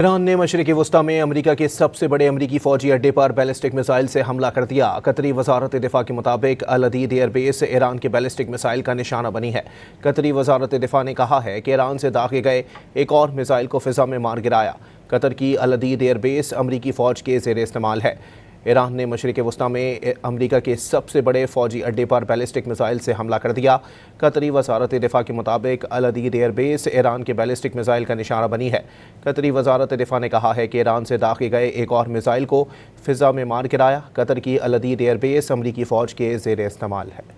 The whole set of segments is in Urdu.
ایران نے مشرقی وسطی میں امریکہ کے سب سے بڑے امریکی فوجی اڈے پر بیلسٹک میزائل سے حملہ کر دیا۔ قطری وزارت دفاع کے مطابق العدید ایئر بیس ایران کے بیلسٹک میزائل کا نشانہ بنی ہے۔ قطری وزارت دفاع نے کہا ہے کہ ایران سے داغے گئے ایک اور میزائل کو فضا میں مار گرایا۔ قطر کی العدید ایئر بیس امریکی فوج کے زیر استعمال ہے۔ ایران نے مشرق وسطی میں امریکہ کے سب سے بڑے فوجی اڈے پر بیلسٹک میزائل سے حملہ کر دیا۔ قطری وزارت دفاع کے مطابق العدید ایئر بیس ایران کے بیلسٹک میزائل کا نشانہ بنی ہے۔ قطری وزارت دفاع نے کہا ہے کہ ایران سے داغے گئے ایک اور میزائل کو فضا میں مار گرایا۔ قطر کی العدید ایئر بیس امریکی فوج کے زیر استعمال ہے۔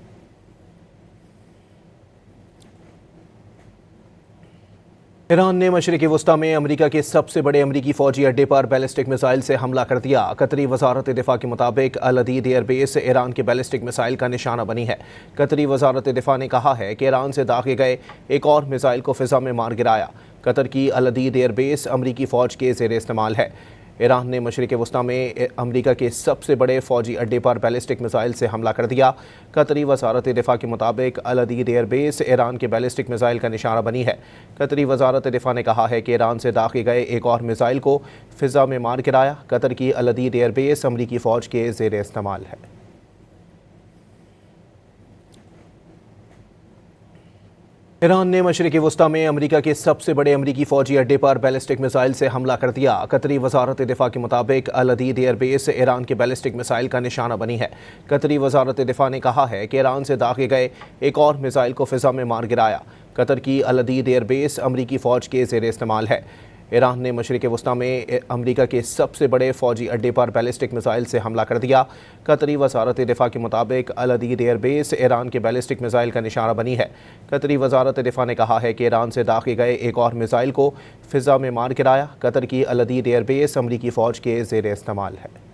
ایران نے مشرقی وسطی میں امریکہ کے سب سے بڑے امریکی فوجی اڈے پر بیلسٹک میزائل سے حملہ کر دیا۔ قطری وزارت دفاع کے مطابق العدید ایئر بیس ایران کے بیلسٹک میزائل کا نشانہ بنی ہے۔ قطری وزارت دفاع نے کہا ہے کہ ایران سے داغے گئے ایک اور میزائل کو فضا میں مار گرایا۔ قطر کی العدید ایئر بیس امریکی فوج کے زیر استعمال ہے۔ ایران نے مشرق وسطی میں امریکہ کے سب سے بڑے فوجی اڈے پر بیلسٹک میزائل سے حملہ کر دیا۔ قطری وزارت دفاع کے مطابق العدید ایئر بیس ایران کے بیلسٹک میزائل کا نشانہ بنی ہے۔ قطری وزارت دفاع نے کہا ہے کہ ایران سے داغے گئے ایک اور میزائل کو فضا میں مار گرایا۔ قطر کی العدید ایئر بیس امریکی فوج کے زیر استعمال ہے۔ ایران نے مشرقی وسطی میں امریکہ کے سب سے بڑے امریکی فوجی اڈے پر بیلسٹک میزائل سے حملہ کر دیا۔ قطری وزارت دفاع کے مطابق العدید ایئر بیس ایران کے بیلسٹک میزائل کا نشانہ بنی ہے۔ قطری وزارت دفاع نے کہا ہے کہ ایران سے داغے گئے ایک اور میزائل کو فضا میں مار گرایا۔ قطر کی العدید ایئر بیس امریکی فوج کے زیر استعمال ہے۔ ایران نے مشرق وسطی میں امریکہ کے سب سے بڑے فوجی اڈے پر بیلسٹک میزائل سے حملہ کر دیا۔ قطری وزارت دفاع کے مطابق العدید ایئر بیس ایران کے بیلسٹک میزائل کا نشانہ بنی ہے۔ قطری وزارت دفاع نے کہا ہے کہ ایران سے داغے گئے ایک اور میزائل کو فضا میں مار گرایا۔ قطر کی العدید ایئر بیس امریکی فوج کے زیر استعمال ہے۔